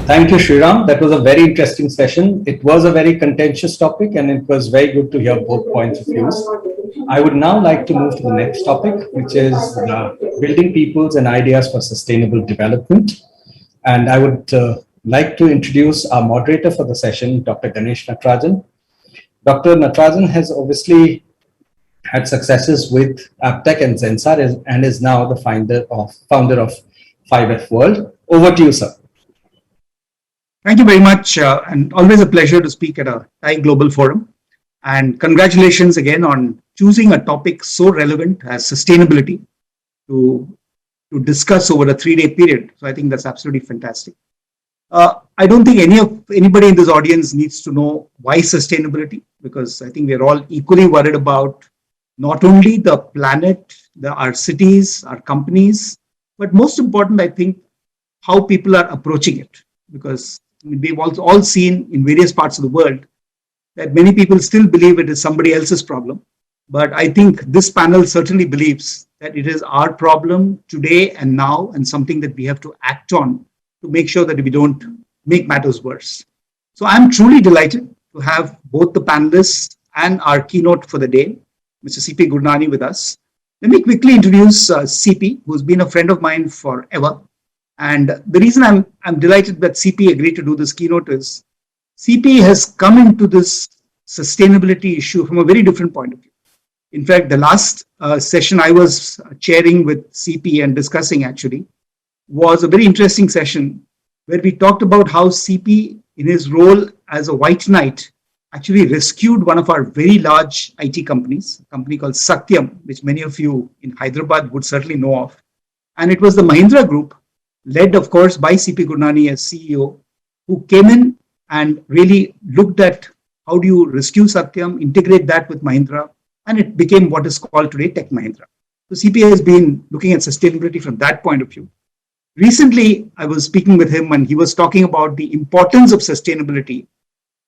Thank you, Sriram. That was a very interesting session. It was a very contentious topic, and it was very good to hear both points of views. I would now like to move to the next topic, which is building peoples and ideas for sustainable development. And I would like to introduce our moderator for the session, Dr. Ganesh Natarajan. Dr. Natarajan has obviously had successes with Aptech and Zensar and is now the founder of 5F World. Over to you, sir. Thank you very much, and always a pleasure to speak at a Thai Global Forum. And congratulations again on choosing a topic so relevant as sustainability to discuss over a 3-day period. So I think that's absolutely fantastic. I don't think anybody in this audience needs to know why sustainability, because I think we're all equally worried about not only the planet, our cities, our companies, but most important, I think, how people are approaching it. Because we've all seen in various parts of the world that many people still believe it is somebody else's problem. But I think this panel certainly believes that it is our problem today and now, and something that we have to act on to make sure that we don't make matters worse. So I'm truly delighted to have both the panelists and our keynote for the day, Mr. C.P. Gurnani, with us. Let me quickly introduce CP, who's been a friend of mine forever. And the reason I'm delighted that CP agreed to do this keynote is CP has come into this sustainability issue from a very different point of view. In fact, the last session I was chairing with CP and discussing actually was a very interesting session where we talked about how CP, in his role as a white knight, actually rescued one of our very large IT companies, a company called Satyam, which many of you in Hyderabad would certainly know of. And it was the Mahindra Group, led, of course, by C.P. Gurnani as CEO, who came in and really looked at how do you rescue Satyam, integrate that with Mahindra, and it became what is called today Tech Mahindra. So CP has been looking at sustainability from that point of view. Recently, I was speaking with him and he was talking about the importance of sustainability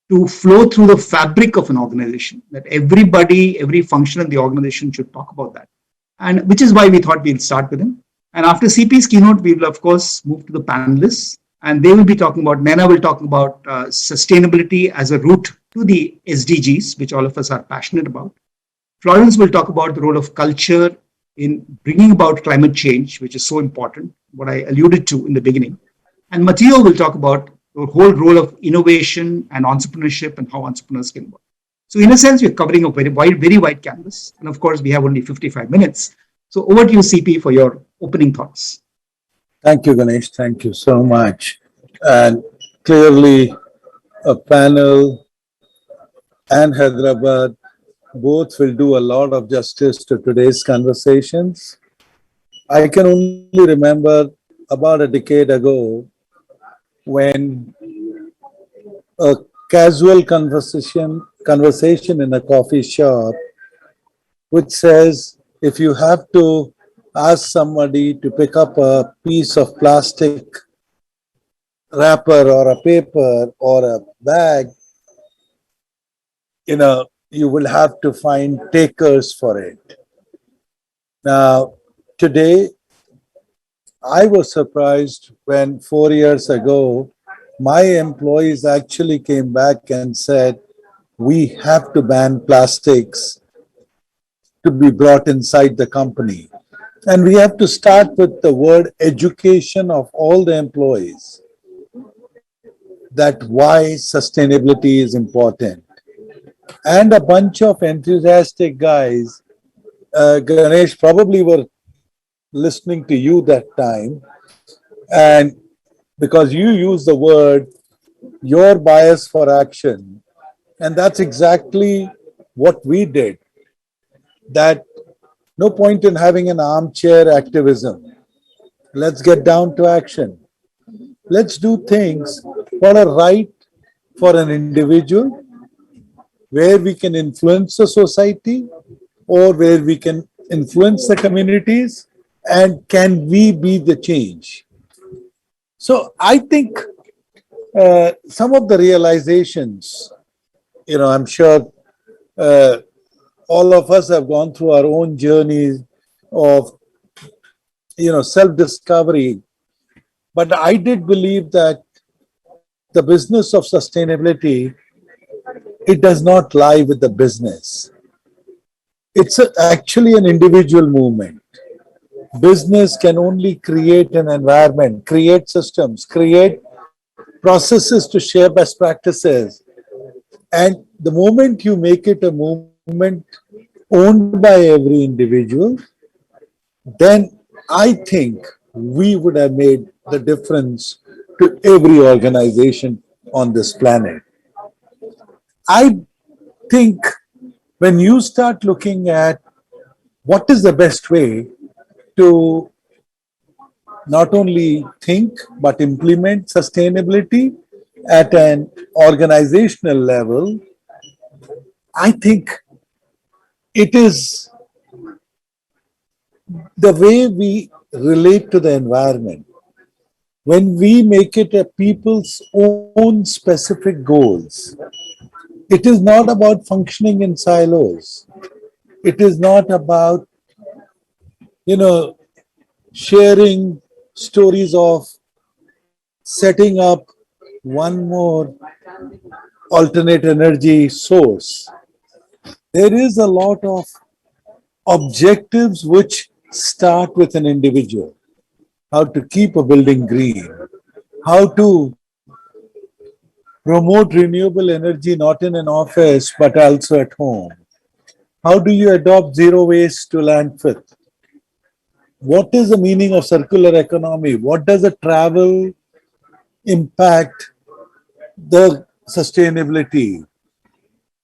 to flow through the fabric of an organization, that everybody, every function in the organization should talk about that. And which is why we thought we'll start with him. And after CP's keynote, we will, of course, move to the panelists. And they will be talking about, Naina will talk about sustainability as a route to the SDGs, which all of us are passionate about. Florence will talk about the role of culture in bringing about climate change, which is so important, what I alluded to in the beginning. And Matteo will talk about the whole role of innovation and entrepreneurship and how entrepreneurs can work. So in a sense, we're covering a very wide canvas. And of course, we have only 55 minutes. So over to you, CP, for your opening thoughts. Thank you, Ganesh. Thank you so much. And clearly, a panel and Hyderabad both will do a lot of justice to today's conversations. I can only remember about a decade ago when a casual conversation in a coffee shop, which says, if you have to ask somebody to pick up a piece of plastic wrapper or a paper or a bag, you will have to find takers for it. Now, today, I was surprised when 4 years ago, my employees actually came back and said, we have to ban plastics to be brought inside the company. And we have to start with the word education of all the employees, that why sustainability is important. And a bunch of enthusiastic guys, Ganesh, probably were listening to you that time. And because you use the word, your bias for action. And that's exactly what we did. That no point in having an armchair activism. Let's get down to action. Let's do things what are right for an individual, where we can influence the society or where we can influence the communities, and can we be the change? So I think some of the realizations, I'm sure all of us have gone through our own journeys of, self-discovery. But I did believe that the business of sustainability, it does not lie with the business. It's actually an individual movement. Business can only create an environment, create systems, create processes to share best practices. And the moment you make it a movement owned by every individual, then I think we would have made the difference to every organization on this planet. I think when you start looking at what is the best way to not only think but implement sustainability at an organizational level, I think it is the way we relate to the environment. When we make it a people's own specific goals, it is not about functioning in silos. It is not about, sharing stories of setting up one more alternate energy source. There is a lot of objectives which start with an individual. How to keep a building green, how to promote renewable energy not in an office but also at home. How do you adopt zero waste to landfill? What is the meaning of circular economy? What does a travel impact the sustainability?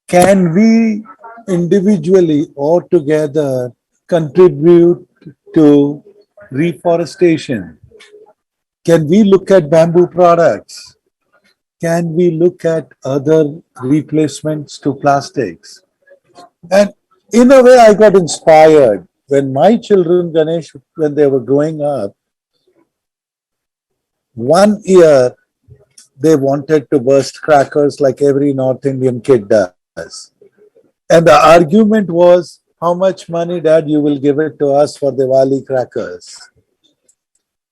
Can we individually or together contribute to reforestation? Can we look at bamboo products? Can we look at other replacements to plastics? And in a way, I got inspired when my children, Ganesh, when they were growing up. One year, they wanted to burst crackers like every North Indian kid does. And the argument was, how much money, Dad, you will give it to us for Diwali crackers?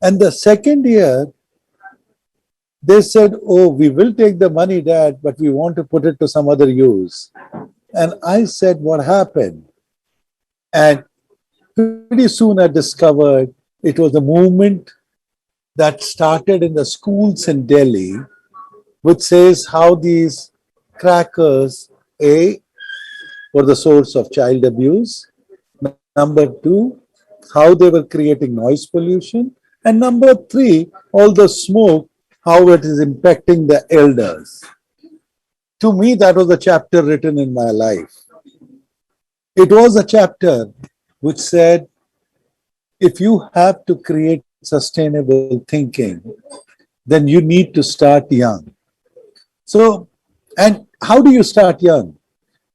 And the second year, they said, oh, we will take the money, Dad, but we want to put it to some other use. And I said, what happened? And pretty soon I discovered it was a movement that started in the schools in Delhi, which says how these crackers, A, were the source of child abuse. Number two, how they were creating noise pollution. And number three, all the smoke, how it is impacting the elders. To me, that was a chapter written in my life. It was a chapter which said, if you have to create sustainable thinking, then you need to start young. So, and how do you start young?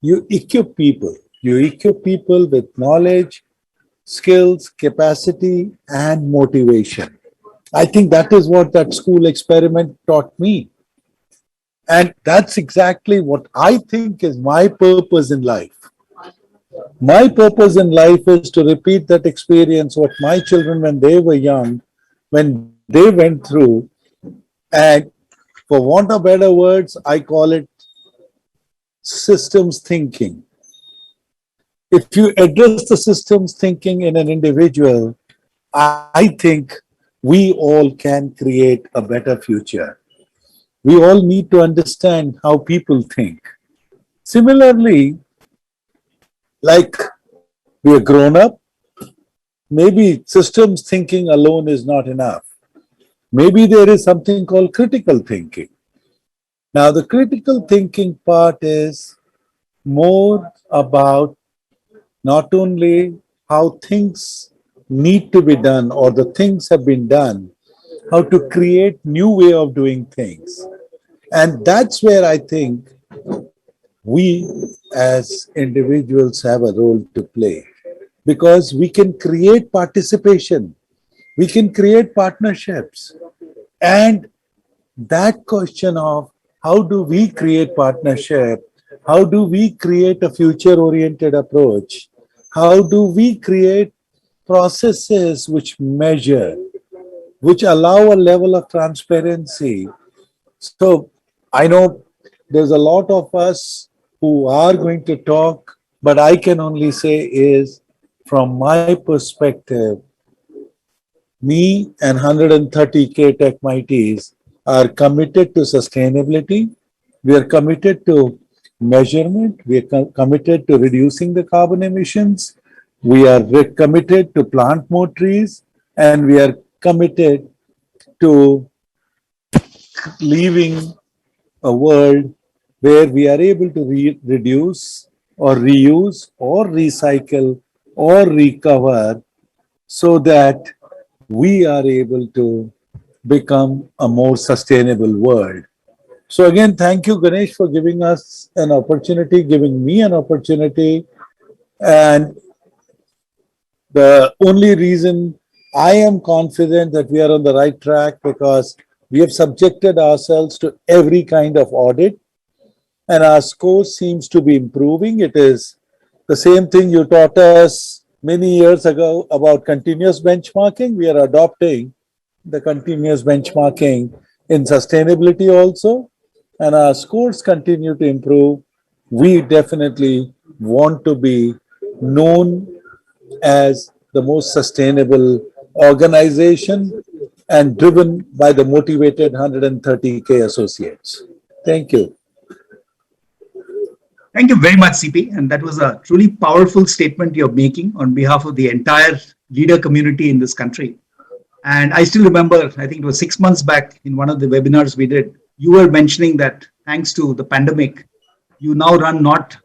You equip people. You equip people with knowledge, skills, capacity, and motivation. I think that is what that school experiment taught me. And that's exactly what I think is my purpose in life. My purpose in life is to repeat that experience, what my children, when they were young, when they went through, and for want of better words, I call it systems thinking. If you address the systems thinking in an individual, I think we all can create a better future. We all need to understand how people think. Similarly, like we are grown up, maybe systems thinking alone is not enough. Maybe there is something called critical thinking. Now, the critical thinking part is more about not only how things need to be done or the things have been done, how to create new way of doing things. And that's where I think we as individuals have a role to play, because we can create participation, we can create partnerships. And that question of how do we create partnership, how do we create a future-oriented approach, how do we create processes which measure, which allow a level of transparency. So I know there's a lot of us who are going to talk, but I can only say is from my perspective, me and 130K Tech Mighties are committed to sustainability. We are committed to measurement. We are committed to reducing the carbon emissions. We are committed to plant more trees, and we are committed to leaving a world where we are able to reduce or reuse or recycle or recover so that we are able to become a more sustainable world. So again, thank you, Ganesh, for giving us an opportunity, giving me an opportunity. And the only reason I am confident that we are on the right track because we have subjected ourselves to every kind of audit and our score seems to be improving. It is the same thing you taught us many years ago about continuous benchmarking. We are adopting the continuous benchmarking in sustainability also, and our scores continue to improve. We definitely want to be known as the most sustainable organization and driven by the motivated 130K associates. Thank you. Thank you very much, CP. And that was a truly powerful statement you're making on behalf of the entire leader community in this country. And I still remember, I think it was 6 months back in one of the webinars we did, you were mentioning that thanks to the pandemic, you now run not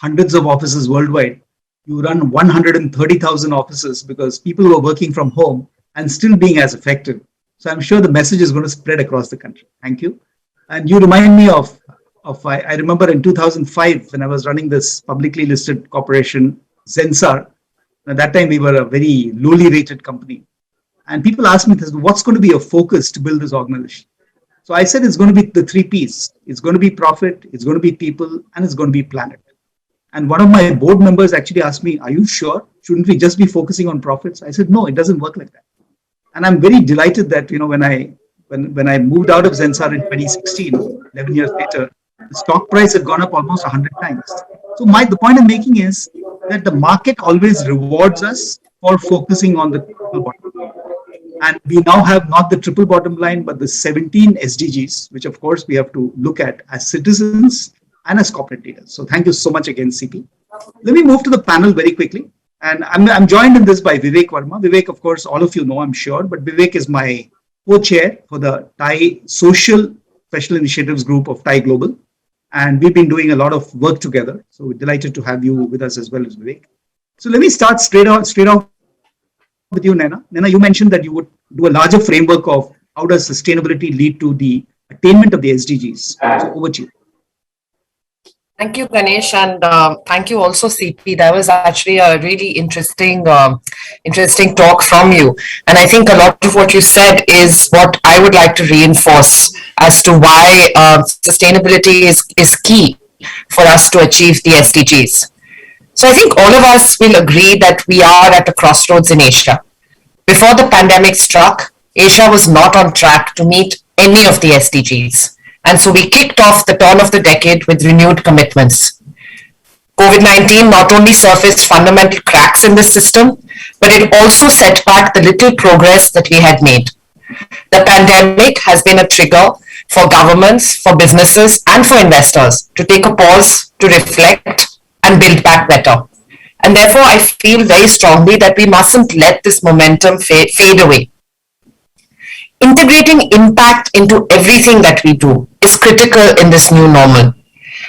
hundreds of offices worldwide, you run 130,000 offices because people were working from home and still being as effective. So I'm sure the message is going to spread across the country. Thank you. And you remind me of I remember in 2005 when I was running this publicly listed corporation, Zensar. At that time, we were a very lowly rated company. And people asked me, what's going to be your focus to build this organization? So I said, it's going to be the 3 Ps. It's going to be profit, it's going to be people, and it's going to be planet. And one of my board members actually asked me, are you sure? Shouldn't we just be focusing on profits? I said, no, it doesn't work like that. And I'm very delighted that, when I moved out of Zensar in 2016, 11 years later, the stock price had gone up almost 100 times. So the point I'm making is that the market always rewards us for focusing on the triple bottom line. And we now have not the triple bottom line, but the 17 SDGs, which of course we have to look at as citizens and as corporate leaders. So thank you so much again, CP. Let me move to the panel very quickly. And I'm joined in this by Vivek Verma. Vivek, of course, all of you know, I'm sure, but Vivek is my co-chair for the Thai Social Special Initiatives Group of Thai Global. And we've been doing a lot of work together. So we're delighted to have you with us as well as Vivek. So let me start straight off with you, Naina. Naina, you mentioned that you would do a larger framework of how does sustainability lead to the attainment of the SDGs. So over to you. Thank you, Ganesh, and thank you also, CP. That was actually a really interesting talk from you. And I think a lot of what you said is what I would like to reinforce as to why sustainability is key for us to achieve the SDGs. So I think all of us will agree that we are at a crossroads in Asia. Before the pandemic struck, Asia was not on track to meet any of the SDGs. And so we kicked off the turn of the decade with renewed commitments. COVID-19 not only surfaced fundamental cracks in the system, but it also set back the little progress that we had made. The pandemic has been a trigger for governments, for businesses, and for investors to take a pause, to reflect, and build back better. And therefore, I feel very strongly that we mustn't let this momentum fade away. Integrating impact into everything that we do is critical in this new normal.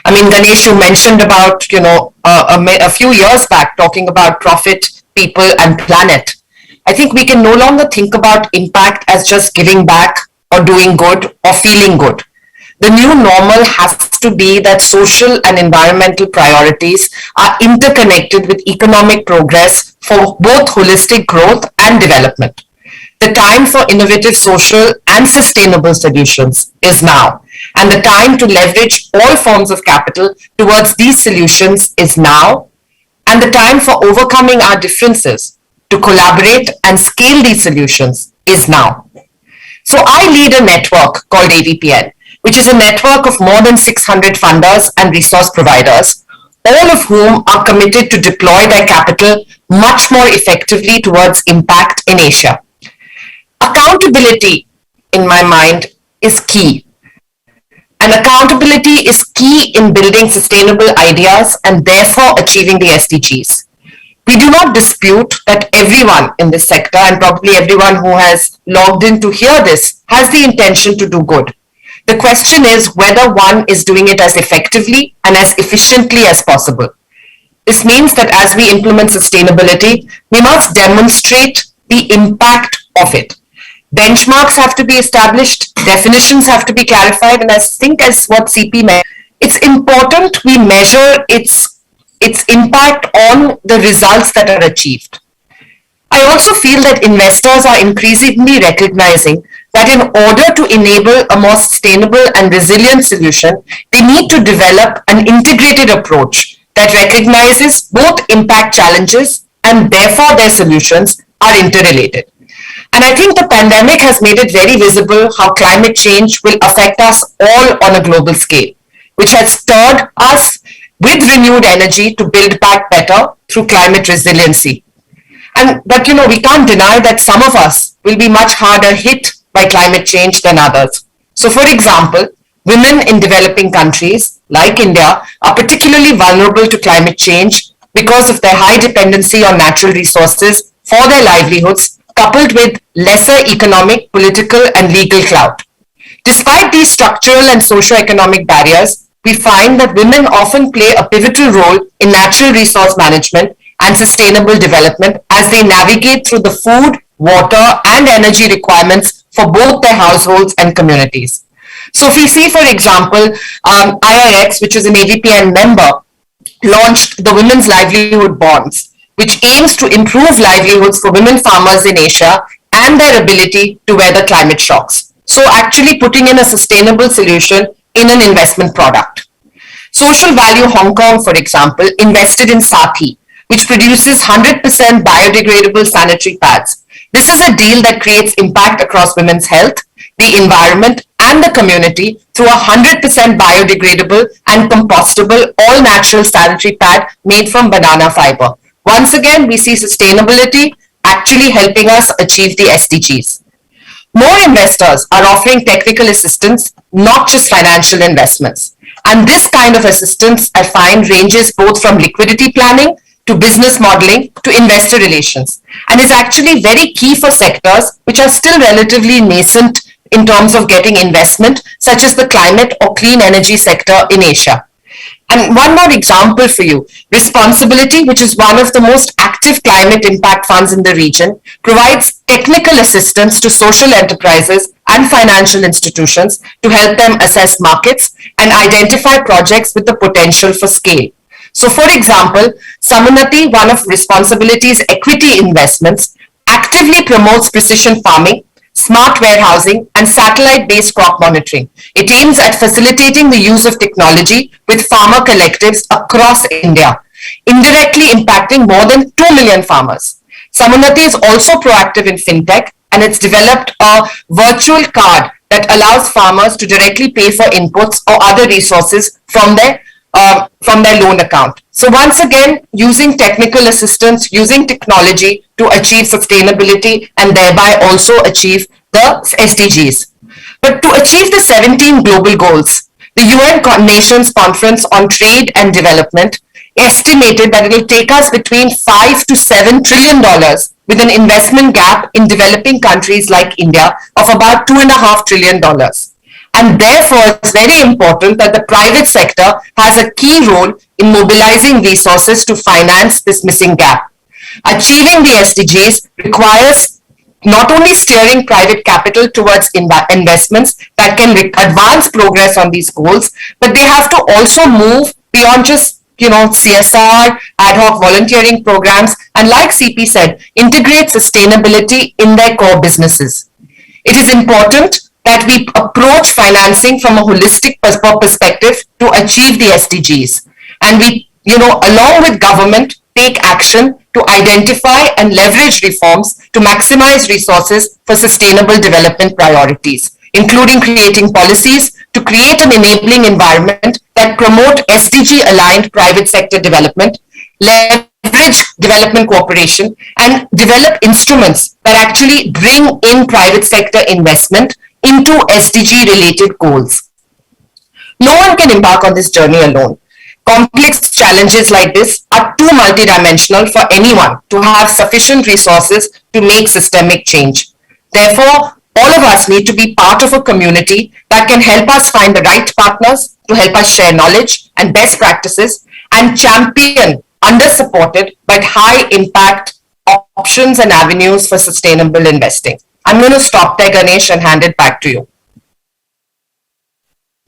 I mean, Ganesh, you mentioned about, a few years back talking about profit, people, and planet. I think we can no longer think about impact as just giving back or doing good or feeling good. The new normal has to be that social and environmental priorities are interconnected with economic progress for both holistic growth and development. The time for innovative social and sustainable solutions is now, and the time to leverage all forms of capital towards these solutions is now, and the time for overcoming our differences to collaborate and scale these solutions is now. So I lead a network called AVPN, which is a network of more than 600 funders and resource providers, all of whom are committed to deploy their capital much more effectively towards impact in Asia. Accountability, in my mind, is key. And accountability is key in building sustainable ideas and therefore achieving the SDGs. We do not dispute that everyone in this sector, and probably everyone who has logged in to hear this, has the intention to do good. The question is whether one is doing it as effectively and as efficiently as possible. This means that as we implement sustainability, we must demonstrate the impact of it. Benchmarks have to be established, definitions have to be clarified, and I think as what CP meant, it's important we measure its impact on the results that are achieved. I also feel that investors are increasingly recognizing that in order to enable a more sustainable and resilient solution, they need to develop an integrated approach that recognizes both impact challenges and therefore their solutions are interrelated. And I think the pandemic has made it very visible how climate change will affect us all on a global scale, which has stirred us with renewed energy to build back better through climate resiliency. But we can't deny that some of us will be much harder hit by climate change than others. So for example, women in developing countries like India are particularly vulnerable to climate change because of their high dependency on natural resources for their livelihoods, coupled with lesser economic, political, and legal clout. Despite these structural and socio-economic barriers, we find that women often play a pivotal role in natural resource management and sustainable development as they navigate through the food, water, and energy requirements for both their households and communities. So if we see, for example, IIX, which is an AVPN member, launched the Women's Livelihood Bonds, which aims to improve livelihoods for women farmers in Asia and their ability to weather climate shocks. So actually putting in a sustainable solution in an investment product. Social Value Hong Kong, for example, invested in Sathi, which produces 100% biodegradable sanitary pads. This is a deal that creates impact across women's health, the environment, and the community through a 100% biodegradable and compostable all-natural sanitary pad made from banana fiber. Once again, we see sustainability actually helping us achieve the SDGs. More investors are offering technical assistance, not just financial investments. And this kind of assistance, I find, ranges both from liquidity planning to business modeling to investor relations, and is actually very key for sectors which are still relatively nascent in terms of getting investment, such as the climate or clean energy sector in Asia. And one more example for you, Responsibility, which is one of the most active climate impact funds in the region, provides technical assistance to social enterprises and financial institutions to help them assess markets and identify projects with the potential for scale. So for example, Samunati, one of Responsibility's equity investments, actively promotes precision farming, smart warehousing, and satellite-based crop monitoring. It aims at facilitating the use of technology with farmer collectives across India, indirectly impacting more than 2 million farmers. Samunati is also proactive in fintech, and it's developed a virtual card that allows farmers to directly pay for inputs or other resources from their loan account. So once again, using technical assistance, using technology to achieve sustainability and thereby also achieve the SDGs. But to achieve the 17 global goals, the UN Nations Conference on Trade and Development estimated that it will take us between $5 to $7 trillion with an investment gap in developing countries like India of about $2.5 trillion. And therefore, it's very important that the private sector has a key role in mobilizing resources to finance this missing gap. Achieving the SDGs requires not only steering private capital towards investments that can advance progress on these goals, but they have to also move beyond just CSR, ad hoc volunteering programs, and like CP said, integrate sustainability in their core businesses. It is important that we approach financing from a holistic perspective to achieve the SDGs. And we, along with government, take action to identify and leverage reforms to maximize resources for sustainable development priorities, including creating policies to create an enabling environment that promote SDG-aligned private sector development, leverage development cooperation, and develop instruments that actually bring in private sector investment into SDG-related goals. No one can embark on this journey alone. Complex challenges like this are too multidimensional for anyone to have sufficient resources to make systemic change. Therefore, all of us need to be part of a community that can help us find the right partners to help us share knowledge and best practices and champion under-supported but high-impact options and avenues for sustainable investing. I'm going to stop there, Ganesh, and hand it back to you.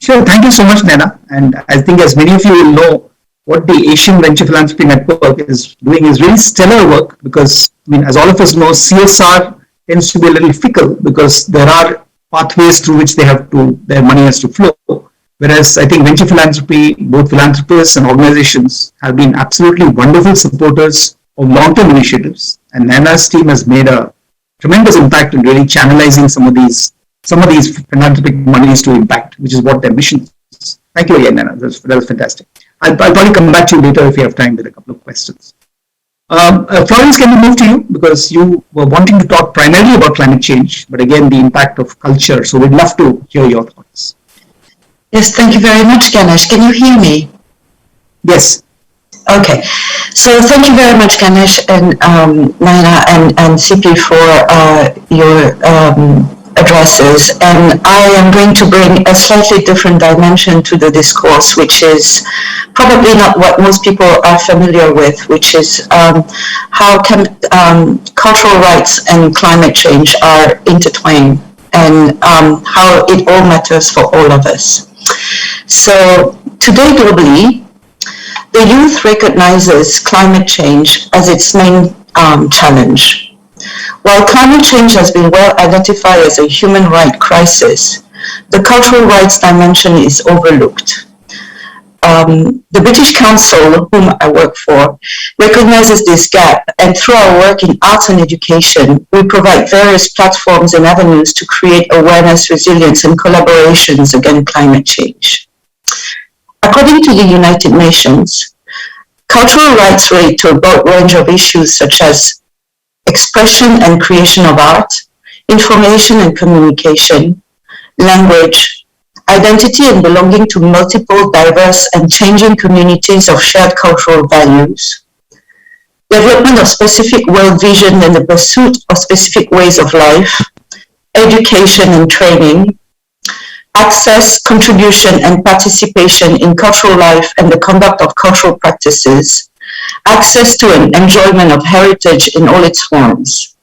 Sure, thank you so much, Naina. And I think as many of you will know, what the Asian Venture Philanthropy Network is doing is really stellar work because, I mean, as all of us know, CSR tends to be a little fickle because there are pathways through which their money has to flow. Whereas I think venture philanthropy, both philanthropists and organizations have been absolutely wonderful supporters of long-term initiatives. And Naina's team has made a tremendous impact in really channelizing some of these philanthropic monies to impact, which is what their mission is. Thank you again, Naina. That was fantastic. I'll probably come back to you later if you have time with a couple of questions. Florence, can we move to you? Because you were wanting to talk primarily about climate change, but again, the impact of culture. So we'd love to hear your thoughts. Yes, thank you very much, Ganesh. Can you hear me? Yes. Okay. So thank you very much, Ganesh and Naina and CP for your addresses. And I am going to bring a slightly different dimension to the discourse, which is probably not what most people are familiar with, which is how cultural rights and climate change are intertwined and how it all matters for all of us. So today globally, the youth recognizes climate change as its main challenge. While climate change has been well identified as a human right crisis, the cultural rights dimension is overlooked. The British Council, whom I work for, recognizes this gap, and through our work in arts and education, we provide various platforms and avenues to create awareness, resilience, and collaborations against climate change. According to the United Nations, cultural rights relate to a broad range of issues such as expression and creation of art, information and communication, language, identity and belonging to multiple, diverse, and changing communities of shared cultural values, development of specific world vision and the pursuit of specific ways of life, education and training, access, contribution, and participation in cultural life and the conduct of cultural practices, access to and enjoyment of heritage in all its forms.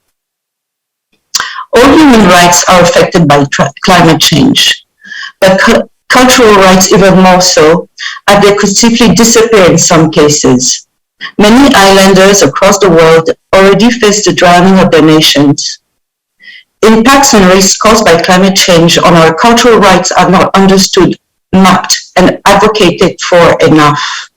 All human rights are affected by climate change, but cultural rights even more so, as they could simply disappear in some cases. Many islanders across the world already face the drowning of their nations. Impacts and risks caused by climate change on our cultural rights are not understood, mapped, and advocated for enough.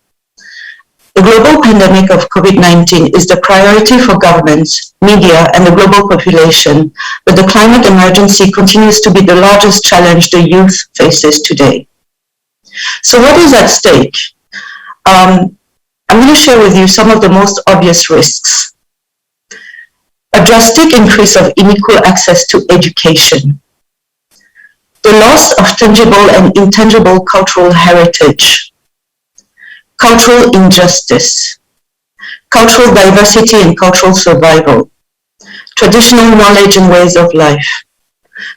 The global pandemic of COVID-19 is the priority for governments, media, and the global population, but the climate emergency continues to be the largest challenge the youth faces today. So what is at stake? I'm going to share with you some of the most obvious risks. A drastic increase of unequal access to education, the loss of tangible and intangible cultural heritage, cultural injustice, cultural diversity and cultural survival, traditional knowledge and ways of life,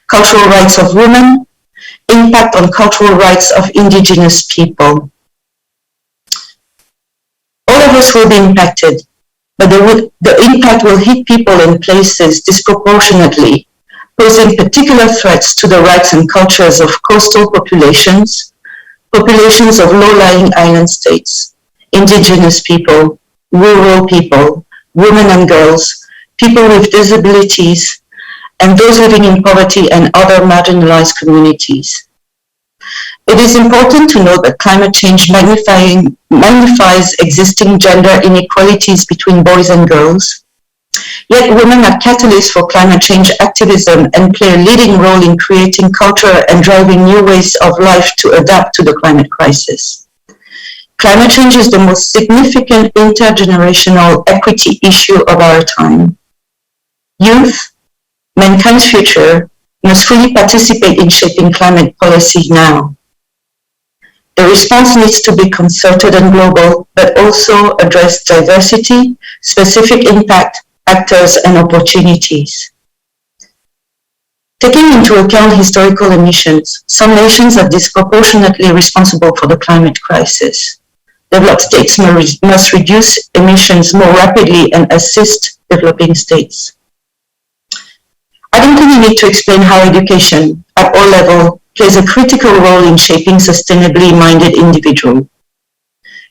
cultural rights of women, impact on cultural rights of indigenous people. All of us will be impacted, but the impact will hit people in places disproportionately, posing particular threats to the rights and cultures of coastal populations, populations of low-lying island states, indigenous people, rural people, women and girls, people with disabilities, and those living in poverty and other marginalized communities. It is important to note that climate change magnifies existing gender inequalities between boys and girls. Yet women are catalysts for climate change activism and play a leading role in creating culture and driving new ways of life to adapt to the climate crisis. Climate change is the most significant intergenerational equity issue of our time. Youth, mankind's future, must fully participate in shaping climate policy now. The response needs to be concerted and global, but also address diversity, specific impact, actors, and opportunities. Taking into account historical emissions, some nations are disproportionately responsible for the climate crisis. Developed states must reduce emissions more rapidly and assist developing states. I don't think we need to explain how education, at all levels, plays a critical role in shaping sustainably minded individuals.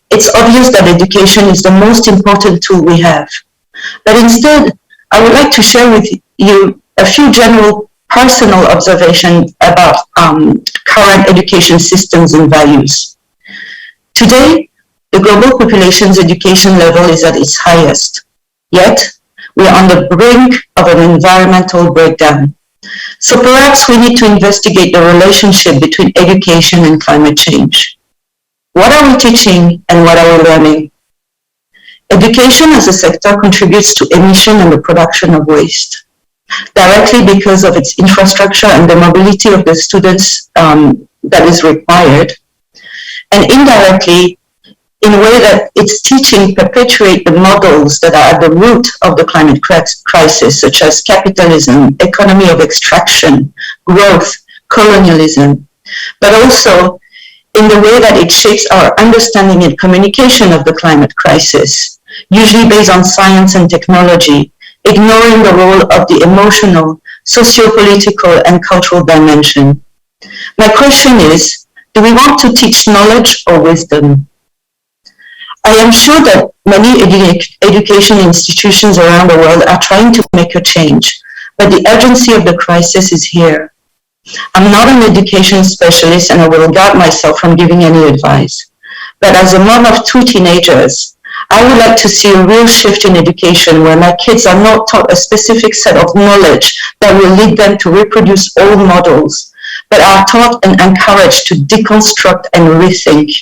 It's obvious that education is the most important tool we have. But instead, I would like to share with you a few general personal observations about current education systems and values. Today, the global population's education level is at its highest. Yet, we are on the brink of an environmental breakdown. So perhaps we need to investigate the relationship between education and climate change. What are we teaching and what are we learning? Education as a sector contributes to emission and the production of waste, directly because of its infrastructure and the mobility of the students that is required, and indirectly in a way that its teaching perpetuate the models that are at the root of the climate crisis, such as capitalism, economy of extraction, growth, colonialism, but also in the way that it shapes our understanding and communication of the climate crisis, usually based on science and technology, ignoring the role of the emotional, socio-political, and cultural dimension. My question is, do we want to teach knowledge or wisdom? I am sure that many education institutions around the world are trying to make a change, but the urgency of the crisis is here. I'm not an education specialist and I will guard myself from giving any advice. But as a mom of 2 teenagers, I would like to see a real shift in education where my kids are not taught a specific set of knowledge that will lead them to reproduce old models, but are taught and encouraged to deconstruct and rethink.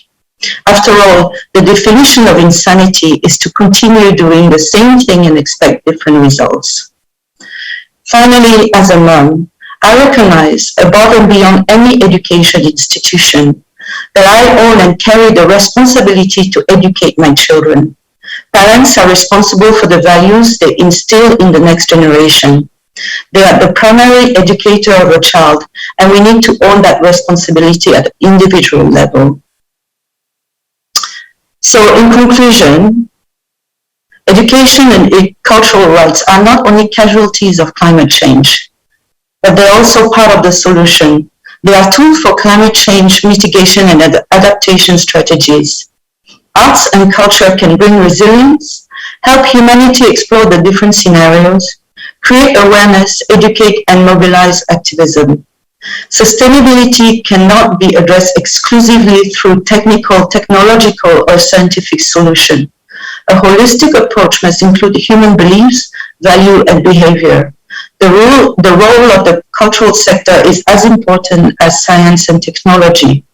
After all, the definition of insanity is to continue doing the same thing and expect different results. Finally, as a mom, I recognize, above and beyond any education institution, that I own and carry the responsibility to educate my children. Parents are responsible for the values they instill in the next generation. They are the primary educator of a child, and we need to own that responsibility at the individual level. So in conclusion, education and cultural rights are not only casualties of climate change, but they're also part of the solution. They are tools for climate change mitigation and adaptation strategies. Arts and culture can bring resilience, help humanity explore the different scenarios, create awareness, educate, and mobilize activism. Sustainability cannot be addressed exclusively through technical, technological, or scientific solution. A holistic approach must include human beliefs, value, and behavior. The role of the cultural sector is as important as science and technology.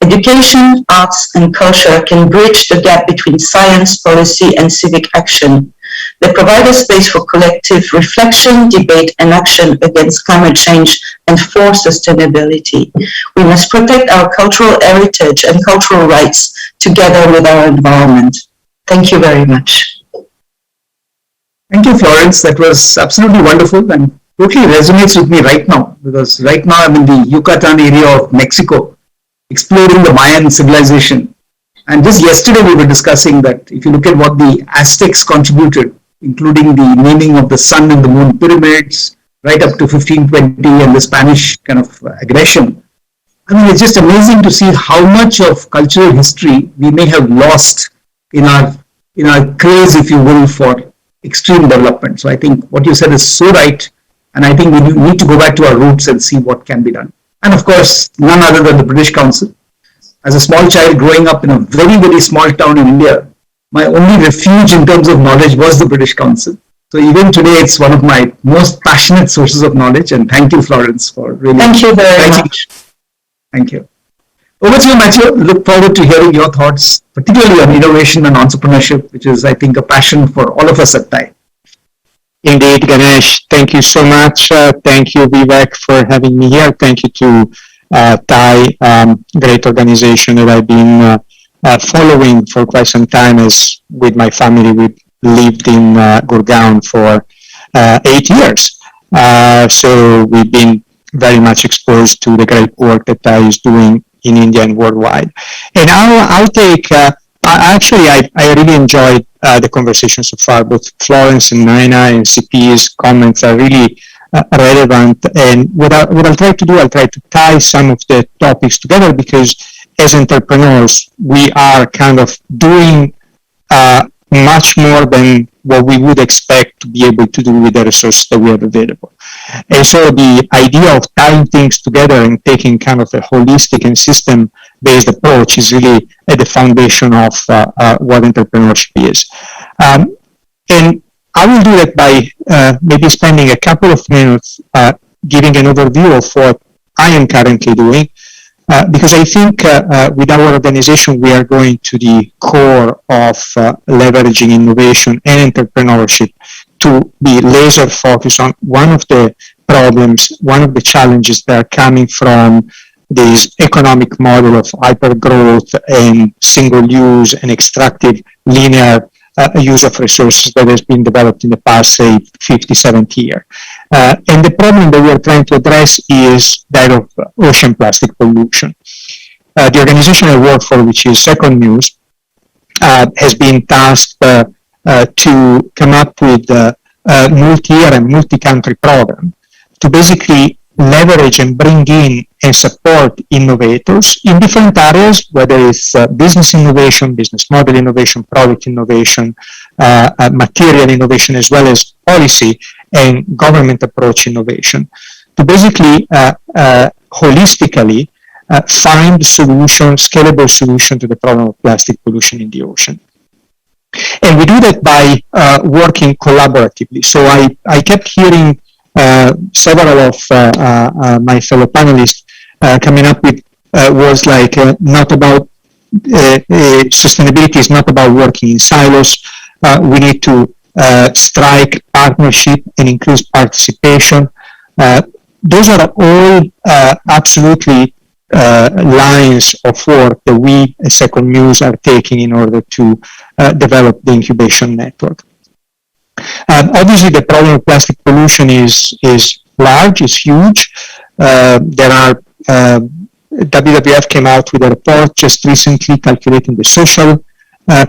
Education, arts, and culture can bridge the gap between science, policy, and civic action. They provide a space for collective reflection, debate, and action against climate change and for sustainability. We must protect our cultural heritage and cultural rights together with our environment. Thank you very much. Thank you, Florence. That was absolutely wonderful and totally resonates with me right now, because right now I'm in the Yucatan area of Mexico, exploring the Mayan civilization. And just yesterday we were discussing that if you look at what the Aztecs contributed, including the naming of the sun and the moon pyramids, right up to 1520 and the Spanish kind of aggression. I mean, it's just amazing to see how much of cultural history we may have lost in our craze, if you will, for extreme development. So I think what you said is so right. And I think we need to go back to our roots and see what can be done. And of course, none other than the British Council. As a small child growing up in a very, very small town in India, my only refuge in terms of knowledge was the British Council. So even today, it's one of my most passionate sources of knowledge. And thank you, Florence, for really. Thank you very much. Thank you. Over to you, Matthew. Look forward to hearing your thoughts, particularly on innovation and entrepreneurship, which is, I think, a passion for all of us at TIE. Indeed, Ganesh. Thank you so much. Thank you, Vivek, for having me here. Thank you to TIE, great organization that I've been following for quite some time. As with my family, we lived in Gurgaon for 8 years. So we've been very much exposed to the great work that TIE is doing in India and worldwide. And I'll take, I really enjoyed the conversation so far. Both Florence and Naina and CP's comments are really relevant. And what I'll try to do, I'll try to tie some of the topics together, because as entrepreneurs, we are kind of doing much more than what we would expect to be able to do with the resources that we have available. And so the idea of tying things together and taking kind of a holistic and system-based approach is really at the foundation of what entrepreneurship is. And I will do that by maybe spending a couple of minutes giving an overview of what I am currently doing, because I think with our organization, we are going to the core of leveraging innovation and entrepreneurship to be laser focused on one of the problems, one of the challenges that are coming from this economic model of hypergrowth and single use and extractive linear use of resources that has been developed in the past, say, 50, 70 years. And the problem that we are trying to address is that of ocean plastic pollution. The organization I work for, which is Second News, has been tasked to come up with a multi-year and multi-country program to basically leverage and bring in and support innovators in different areas, whether it's business innovation, business model innovation, product innovation, material innovation, as well as policy and government approach innovation, to basically holistically find solutions, scalable solution to the problem of plastic pollution in the ocean. And we do that by working collaboratively. So I kept hearing several of my fellow panelists coming up with words like not about sustainability is not about working in silos. We need to strike partnership and increase participation. Those are all absolutely lines of work that we as Second News are taking in order to develop the incubation network. Obviously, the problem of plastic pollution is large, is huge. There are WWF came out with a report just recently calculating the social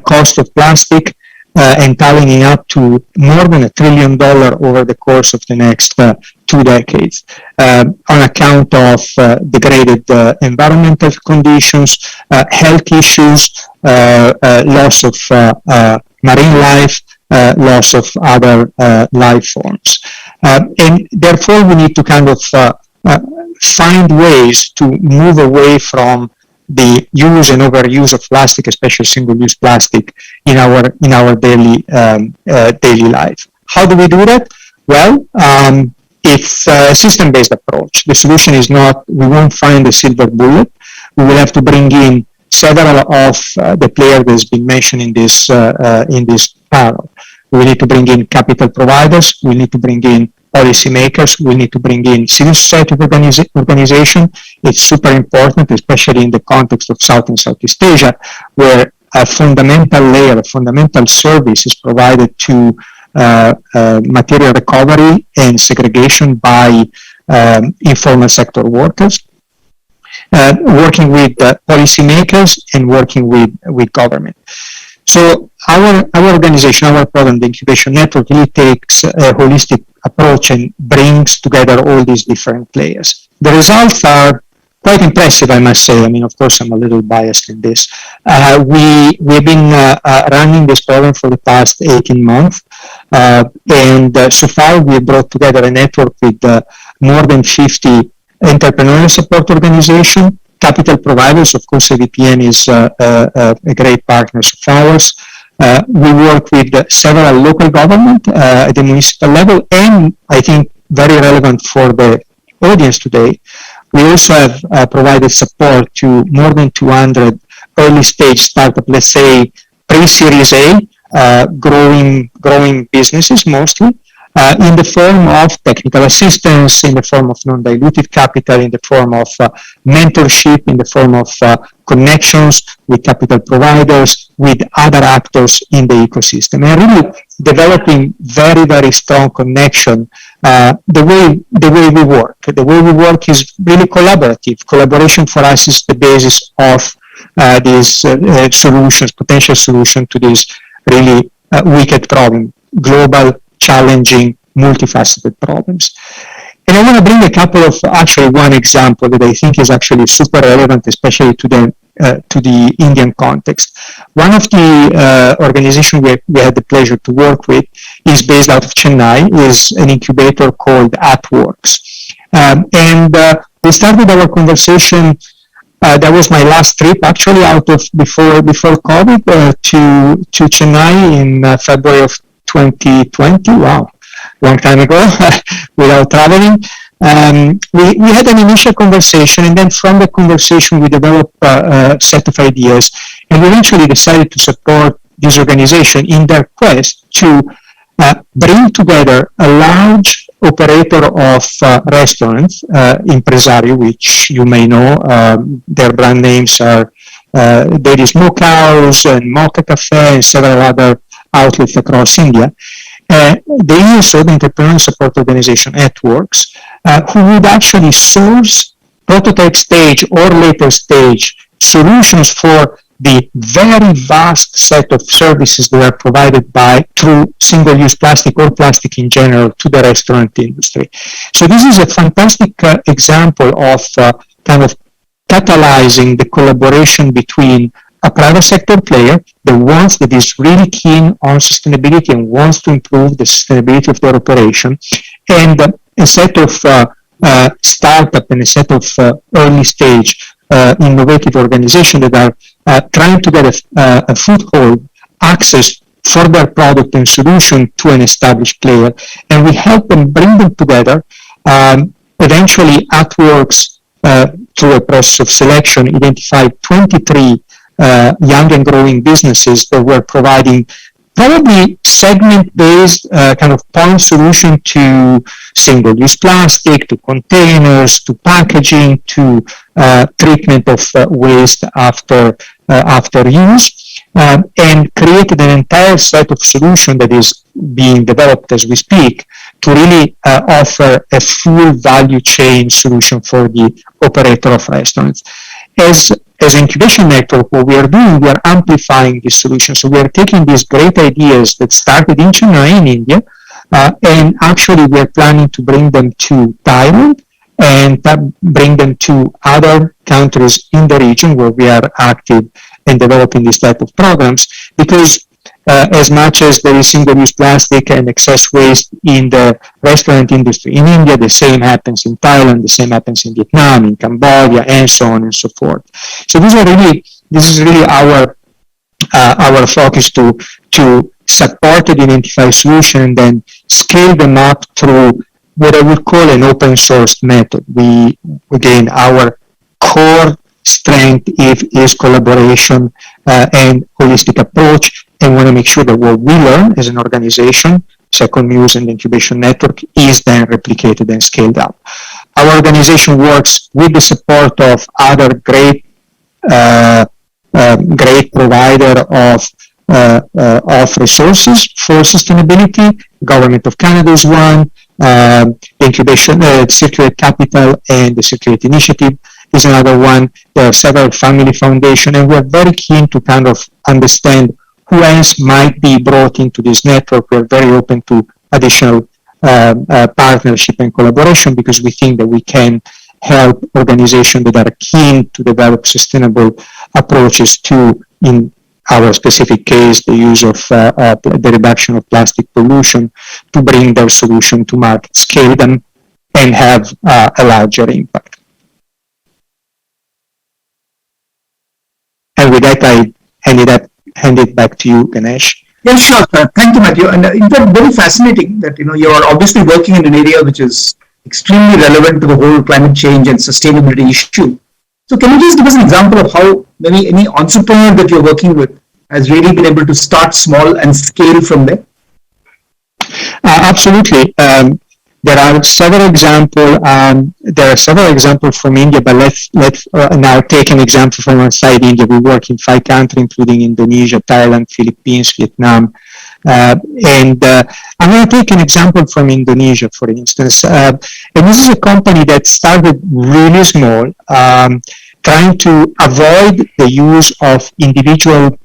cost of plastic and tallying up to more than $1 trillion over the course of the next 2 decades on account of degraded environmental conditions, health issues, loss of marine life, loss of other life forms. And therefore, we need to kind of find ways to move away from the use and overuse of plastic, especially single-use plastic, in our daily life. How do we do that? Well, it's a system-based approach. The solution is not, we won't find a silver bullet. We will have to bring in several of the players that has been mentioned in this panel. We need to bring in capital providers. We need to bring in policymakers. We need to bring in civil society organization. It's super important, especially in the context of South and Southeast Asia, where a fundamental layer, a fundamental service is provided to material recovery and segregation by informal sector workers, working with policymakers and working with government. So our organization, our program, the Incubation Network, really takes a holistic approach and brings together all these different players. The results are quite impressive, I must say. I mean, of course, I'm a little biased in this. We've been running this program for the past 18 months. And so far, we have brought together a network with more than 50 entrepreneurial support organizations, capital providers. Of course, AVPN is a great partner of ours. We work with several local government at the municipal level, and I think very relevant for the audience today, we also have provided support to more than 200 early stage startup, let's say pre-Series A, growing businesses mostly, in the form of technical assistance, in the form of non-dilutive capital, in the form of mentorship, in the form of connections with capital providers, with other actors in the ecosystem, and really developing very, very strong connection. The way we work. The way we work is really collaborative. Collaboration for us is the basis of these solutions, potential solution to this really wicked problem, global, challenging, multifaceted problems. And I want to bring a couple of, actually one example that I think is actually super relevant, especially to the Indian context. One of the organizations we had the pleasure to work with is based out of Chennai, is an incubator called AtWorks. And we started our conversation. That was my last trip, actually, out of before COVID, to Chennai in February of 2020. Wow, long time ago, without traveling. We had an initial conversation, and then from the conversation, we developed a set of ideas, and we eventually decided to support this organization in their quest to bring together a large operator of restaurants, Impresario, which you may know. Their brand names are Daddy Smokehouse and Mocha Cafe and several other outlets across India. They also the entrepreneur support organization AtWorks, who would actually source prototype stage or later stage solutions for the very vast set of services that are provided through single-use plastic or plastic in general to the restaurant industry. So this is a fantastic example of kind of catalyzing the collaboration between a private sector player that is really keen on sustainability and wants to improve the sustainability of their operation, and a set of startup and a set of early stage innovative organizations that are trying to get a foothold, access for their product and solution to an established player, and we help them bring them together. Eventually, AtWorks, through a process of selection, identified 23 young and growing businesses that were providing probably segment-based kind of point solution to single-use plastic, to containers, to packaging, to treatment of waste after use, and created an entire set of solutions that is being developed as we speak to really offer a full value chain solution for the operator of restaurants. As incubation network, what we are doing, we are amplifying this solution. So we are taking these great ideas that started in Chennai in India, and actually we are planning to bring them to Thailand and bring them to other countries in the region where we are active in developing this type of programs, because as much as there is single-use plastic and excess waste in the restaurant industry in India, the same happens in Thailand, the same happens in Vietnam, in Cambodia, and so on and so forth. So this is really our focus to support and identify solutions and then scale them up through what I would call an open source method. Again, our core strength is collaboration and holistic approach, and want to make sure that what we learn as an organization, Second Muse and Incubation Network, is then replicated and scaled up. Our organization works with the support of other great provider of resources for sustainability. Government of Canada is one, incubation, Circulate Capital and the Circulate Initiative is another one. There are several family foundations, and we're very keen to kind of understand who else might be brought into this network. We're very open to additional partnership and collaboration, because we think that we can help organizations that are keen to develop sustainable approaches to, in our specific case, the use of the reduction of plastic pollution, to bring their solution to market, scale them, and have a larger impact. And with that, I hand it hand it back to you, Ganesh. Yeah, sure. Thank you, Matthew. And in fact, very fascinating that you are obviously working in an area which is extremely relevant to the whole climate change and sustainability issue. So, can you just give us an example of how maybe any entrepreneur that you're working with has really been able to start small and scale from there? Absolutely. There are several examples. From India, but let's now take an example from outside India. We work in 5 countries, including Indonesia, Thailand, Philippines, Vietnam, and I'm going to take an example from Indonesia, for instance. And this is a company that started really small, trying to avoid the use of individual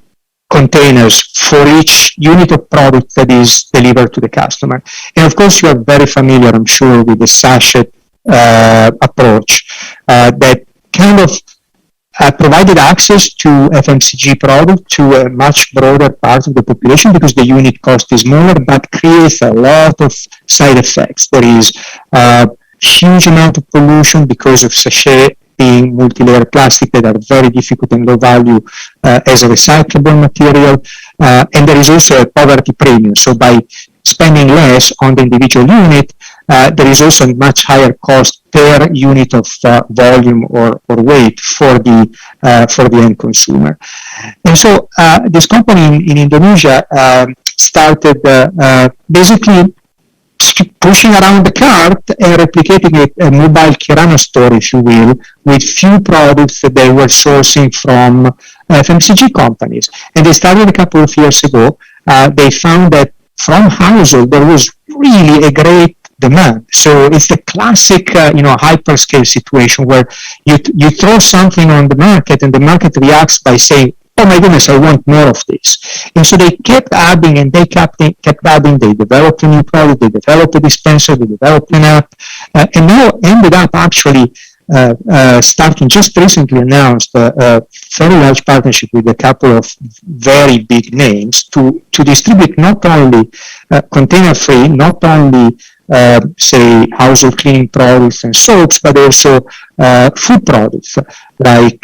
containers for each unit of product that is delivered to the customer. And of course, you are very familiar, I'm sure, with the sachet approach that kind of provided access to FMCG product to a much broader part of the population because the unit cost is smaller, but creates a lot of side effects. There is a huge amount of pollution because of sachet being multi-layer plastic that are very difficult and low value as a recyclable material. And there is also a poverty premium. So by spending less on the individual unit, there is also a much higher cost per unit of volume or weight for the end consumer. And so this company in Indonesia started basically pushing around the cart and replicating a mobile kirana store, if you will, with few products that they were sourcing from FMCG companies. And they started a couple of years ago. They found that from household, there was really a great demand. So it's the classic, hyperscale situation where you throw something on the market and the market reacts by saying, oh my goodness, I want more of this. And so they kept adding and they kept adding. They developed a new product, they developed a dispenser, they developed an app, and now ended up actually starting, just recently announced a very large partnership with a couple of very big names to distribute not only container-free, not only say household cleaning products and soaps, but also food products like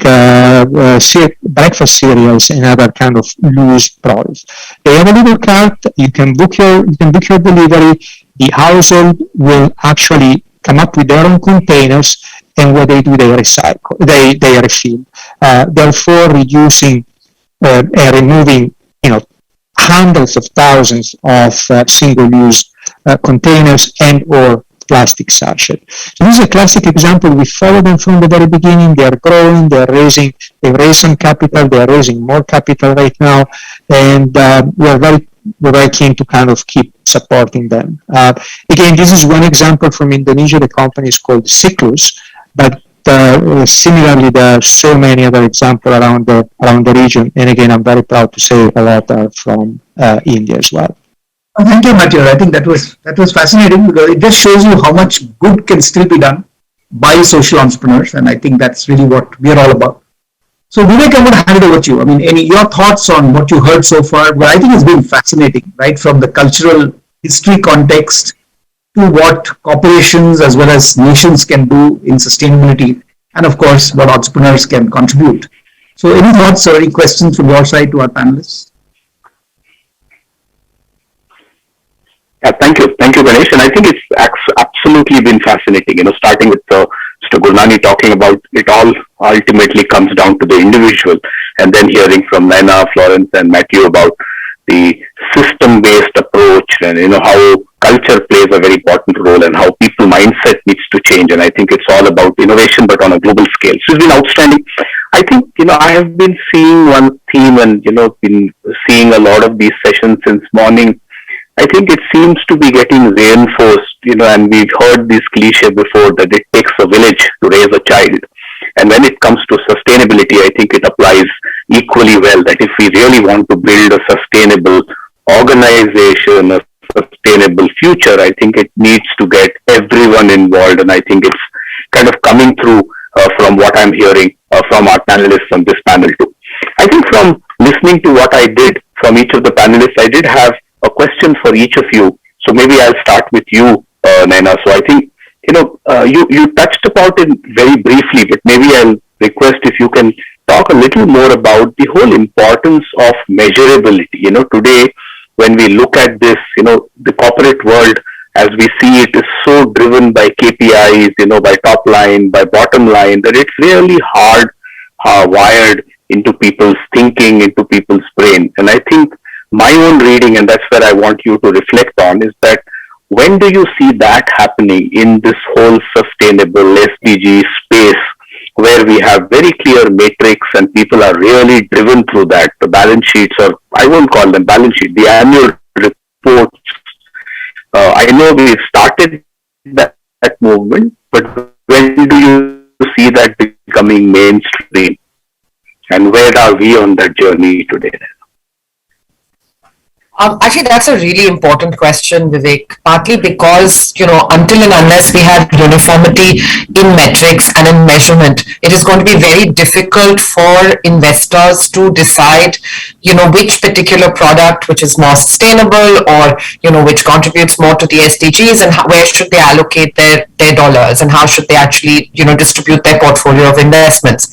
breakfast cereals and other kind of loose products. They have a little cart. You can book your delivery. The household will actually come up with their own containers, and what they do, they recycle. They refill. Therefore, reducing and removing, hundreds of thousands of single-use containers and or plastic sachet. So this is a classic example. We follow them from the very beginning. They are growing. They've raised some capital. They are raising more capital right now, and we're very keen to kind of keep supporting them. Again, this is one example from Indonesia. The company is called Cyclus, but similarly, there are so many other examples around the region. And again, I'm very proud to say a lot are from India as well. Thank you, Matthew. I think that was fascinating because it just shows you how much good can still be done by social entrepreneurs, and I think that's really what we are all about. So, Vivek, I'm going to hand it over to you. I mean, your thoughts on what you heard so far? Well, I think it's been fascinating, right? From the cultural history context to what corporations as well as nations can do in sustainability, and of course, what entrepreneurs can contribute. So, any thoughts or any questions from your side to our panelists? Yeah, thank you, Ganesh. And I think it's absolutely been fascinating. Starting with Mr. Gurnani talking about it all ultimately comes down to the individual, and then hearing from Naina, Florence, and Matthew about the system-based approach and how culture plays a very important role and how people mindset needs to change. And I think it's all about innovation, but on a global scale. So it's been outstanding. I think I have been seeing one theme and been seeing a lot of these sessions since morning. I think it seems to be getting reinforced, and we've heard this cliche before that it takes a village to raise a child. And when it comes to sustainability, I think it applies equally well that if we really want to build a sustainable organization, a sustainable future, I think it needs to get everyone involved. And I think it's kind of coming through from what I'm hearing from our panelists on this panel too. I think from listening to what I did from each of the panelists, I did have a question for each of you. So maybe I'll start with you, Naina. So I think, you touched about it very briefly, but maybe I'll request if you can talk a little more about the whole importance of measurability. Today, when we look at this, the corporate world as we see it is so driven by KPIs, by top line, by bottom line, that it's really hard wired into people's thinking, into people's brain. And I think my own reading, and that's where I want you to reflect on, is that when do you see that happening in this whole sustainable SDG space, where we have very clear metrics and people are really driven through that, the balance sheets, or I won't call them balance sheets, the annual reports. I know we've started that movement, but when do you see that becoming mainstream? And where are we on that journey today? Actually, that's a really important question, Vivek, partly because, until and unless we have uniformity in metrics and in measurement, it is going to be very difficult for investors to decide, which particular product, which is more sustainable or, which contributes more to the SDGs, and where should they allocate their dollars, and how should they actually, distribute their portfolio of investments.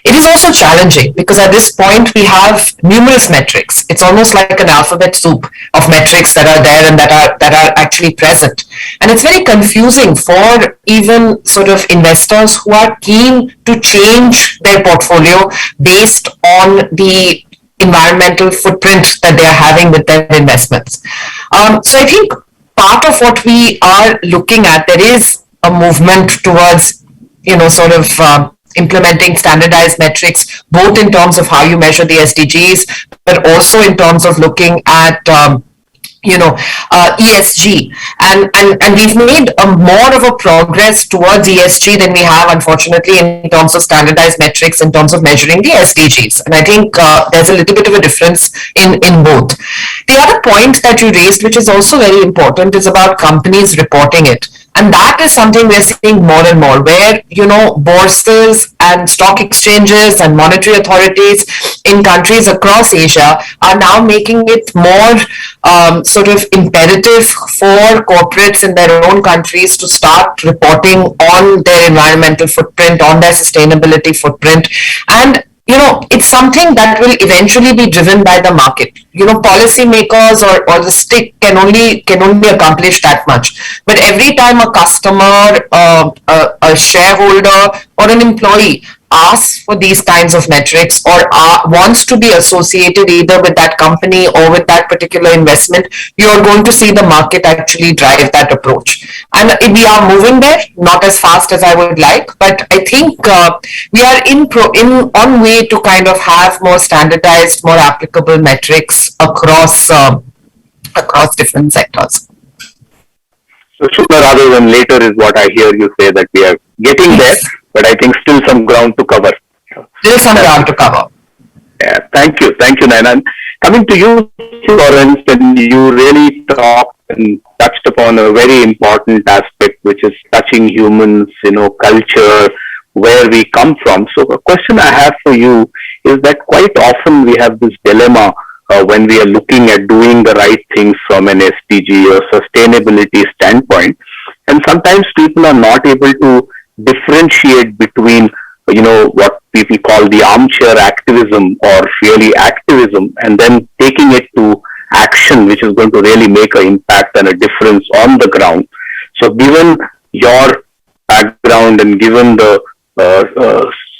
It is also challenging because at this point we have numerous metrics. It's almost like an alphabet soup of metrics that are there and that are actually present. And it's very confusing for even sort of investors who are keen to change their portfolio based on the environmental footprint that they are having with their investments. So I think part of what we are looking at, there is a movement towards, implementing standardized metrics, both in terms of how you measure the SDGs, but also in terms of looking at, ESG. And we've made more of a progress towards ESG than we have, unfortunately, in terms of standardized metrics, in terms of measuring the SDGs. And I think there's a little bit of a difference in both. The other point that you raised, which is also very important, is about companies reporting it. And that is something we're seeing more and more, where, bourses and stock exchanges and monetary authorities in countries across Asia are now making it more sort of imperative for corporates in their own countries to start reporting on their environmental footprint, on their sustainability footprint. And it's something that will eventually be driven by the market. Policymakers or the stick can only accomplish that much. But every time a customer, a shareholder, or an employee asks for these kinds of metrics or wants to be associated either with that company or with that particular investment, you're going to see the market actually drive that approach. And we are moving there, not as fast as I would like, but I think we are on way to kind of have more standardized, more applicable metrics across different sectors. So sooner rather than later is what I hear you say, that we are getting there, but I think still some ground to cover. Still some ground to cover. Yeah, thank you, Naina. And coming to you, Florence, and you really talked and touched upon a very important aspect, which is touching humans, culture, where we come from. So a question I have for you is that quite often we have this dilemma when we are looking at doing the right things from an SDG or sustainability standpoint. And sometimes people are not able to differentiate between, what people call the armchair activism or really activism, and then taking it to action, which is going to really make an impact and a difference on the ground. So given your background and given the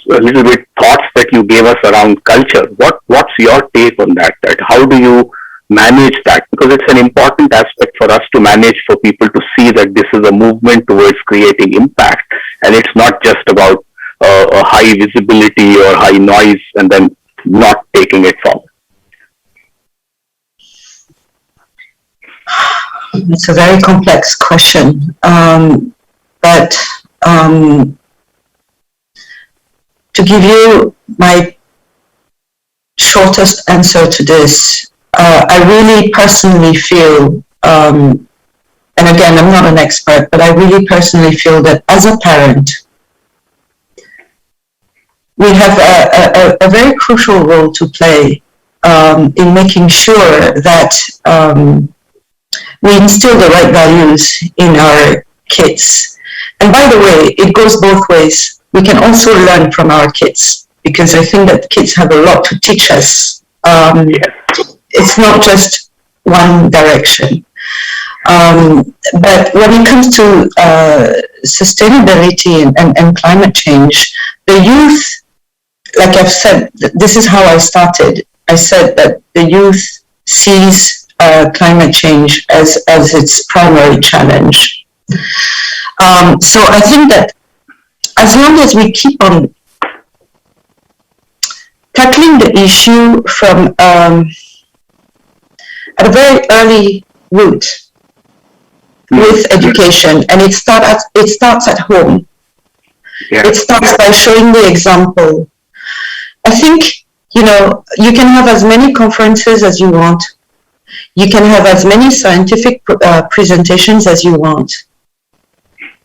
a little bit thoughts that you gave us around culture, what's your take on that? How do you manage that? Because it's an important aspect for us to manage, for people to see that this is a movement towards creating impact, and it's not just about a high visibility or high noise and then not taking it forward. It's a very complex question, but to give you my shortest answer to this, I really personally feel, and again, I'm not an expert, but I really personally feel that as a parent, we have a very crucial role to play in making sure that we instill the right values in our kids. And by the way, it goes both ways. We can also learn from our kids. because I think that kids have a lot to teach us. It's not just one direction. But when it comes to sustainability and climate change, the youth, like I've said, this is how I started. I said that the youth sees climate change as its primary challenge. So I think that as long as we keep on tackling the issue from at a very early root with education, and it starts at home. It starts by showing the example. I think, you can have as many conferences as you want. You can have as many scientific presentations as you want.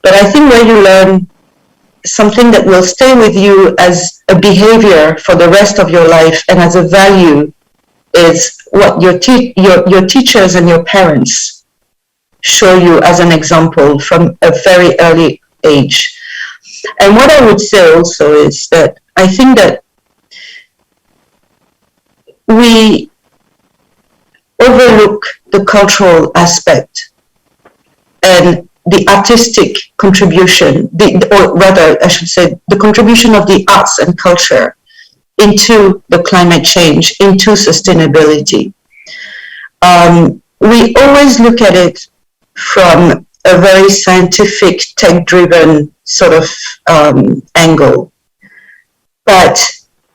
But I think where you learn something that will stay with you as a behavior for the rest of your life and as a value is what your teachers and your parents show you as an example from a very early age. And what I would say also is that I think that we overlook the cultural aspect and the artistic contribution, or rather, I should say, the contribution of the arts and culture into the climate change, into sustainability. We always look at it from a very scientific, tech-driven sort of angle, but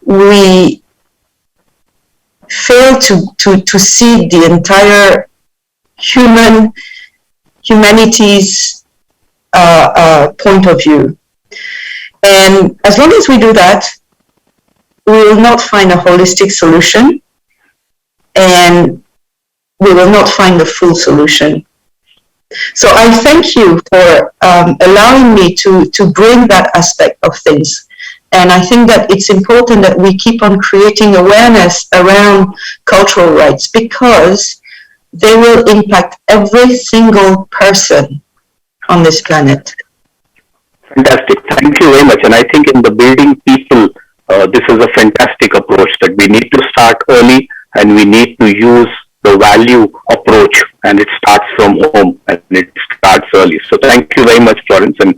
we fail to see the entire humanity's point of view. And as long as we do that, we will not find a holistic solution, and we will not find the full solution. So I thank you for allowing me to bring that aspect of things. And I think that it's important that we keep on creating awareness around cultural rights, because they will impact every single person on this planet. Fantastic. Thank you very much. And I think in the building people, this is a fantastic approach that we need to start early, and we need to use the value approach, and it starts from home and it starts early. So thank you very much, Florence. And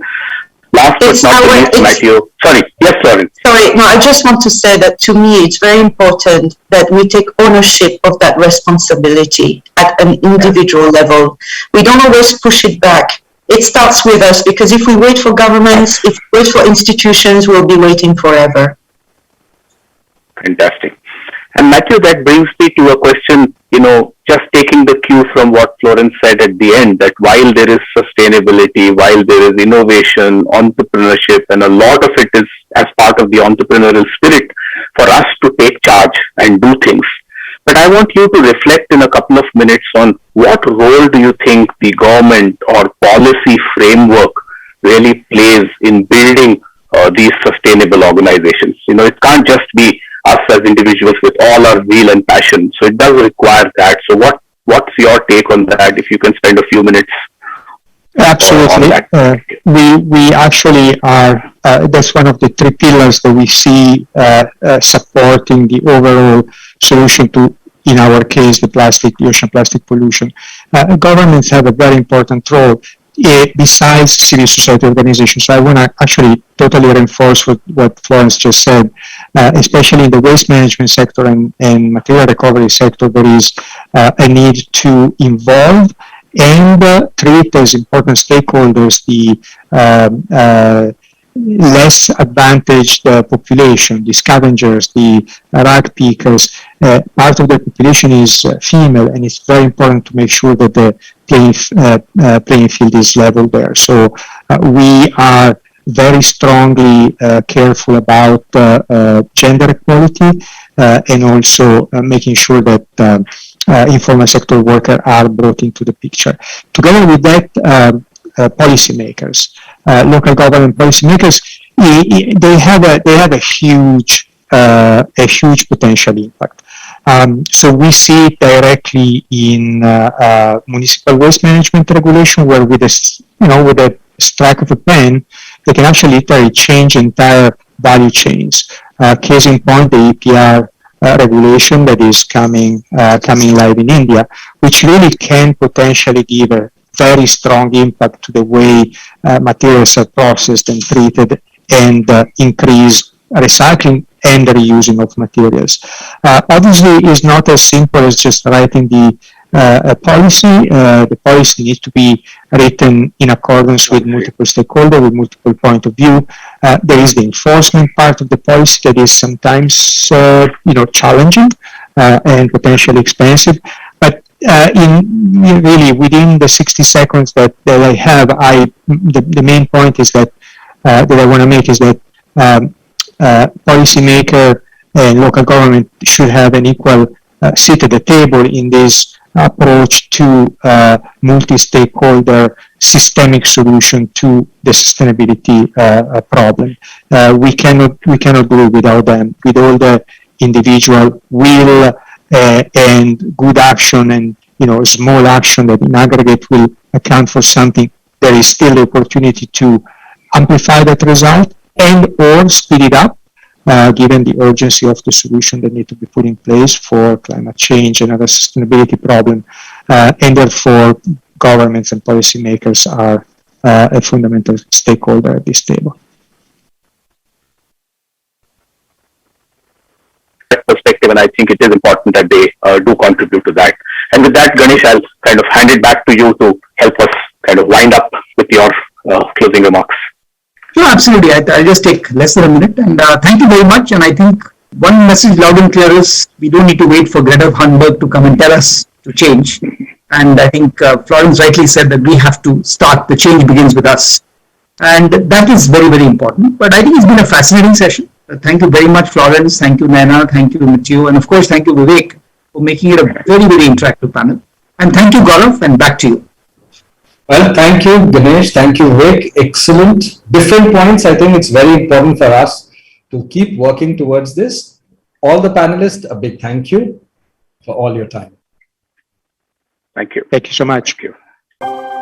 last but not least, Matthew. Sorry. Yes, Florence. Sorry. No, I just want to say that to me, it's very important that we take ownership of that responsibility at an individual level. We don't always push it back. It starts with us, because if we wait for governments, if we wait for institutions, we'll be waiting forever. Fantastic. And Matthew, that brings me to a question, just taking the cue from what Florence said at the end, that while there is sustainability, while there is innovation, entrepreneurship, and a lot of it is as part of the entrepreneurial spirit for us to take charge and do things. But I want you to reflect in a couple of minutes on what role do you think the government or policy framework really plays in building these sustainable organizations. It can't just be us as individuals with all our zeal and passion. So it does require that. So what's your take on that, if you can spend a few minutes? Absolutely. We actually are, that's one of the three pillars that we see supporting the overall solution to, in our case, the ocean plastic pollution. Governments have a very important role besides civil society organizations. So I want to actually totally reinforce what Florence just said, especially in the waste management sector and material recovery sector. There is a need to involve and treat as important stakeholders the less advantaged population, the scavengers, the rag pickers. Part of the population is female, and it's very important to make sure that the playing field is level there. So we are very strongly careful about gender equality and also making sure that informal sector workers are brought into the picture. Together with that, policymakers, local government policymakers, they have a huge potential impact. So we see it directly in municipal waste management regulation, where with a strike of a pen, they can actually literally change entire value chains. Case in point, the EPR regulation that is coming live in India, which really can potentially give a very strong impact to the way materials are processed and treated, and increase recycling and the reusing of materials. Obviously, it's not as simple as just writing the policy. The policy needs to be written in accordance with multiple stakeholders, with multiple point of view. There is the enforcement part of the policy that is sometimes, challenging and potentially expensive. But really within the 60 seconds that I have, the main point is that that I want to make is that policymaker and local government should have an equal seat at the table in this approach to multi-stakeholder systemic solution to the sustainability problem. We cannot do it without them. With all the individual will and good action and small action that in aggregate will account for something, there is still the opportunity to amplify that result and or speed it up, given the urgency of the solution that need to be put in place for climate change and other sustainability problem, and therefore governments and policymakers are a fundamental stakeholder at this table. Perspective, and I think it is important that they do contribute to that. And with that, Ganesh, I'll kind of hand it back to you to help us kind of wind up with your closing remarks. Sure, absolutely. I'll just take less than a minute. And thank you very much. And I think one message loud and clear is we don't need to wait for Greta Thunberg to come and tell us to change. And I think Florence rightly said that we have to start. The change begins with us. And that is very, very important. But I think it's been a fascinating session. Thank you very much, Florence. Thank you, Naina. Thank you, Matthew. And of course, thank you, Vivek, for making it a very, very interactive panel. And thank you, Gaurav, and back to you. Well, thank you, Ganesh. Thank you, Vic. Excellent. Different points. I think it's very important for us to keep working towards this. All the panelists, a big thank you for all your time. Thank you. Thank you so much. Thank you.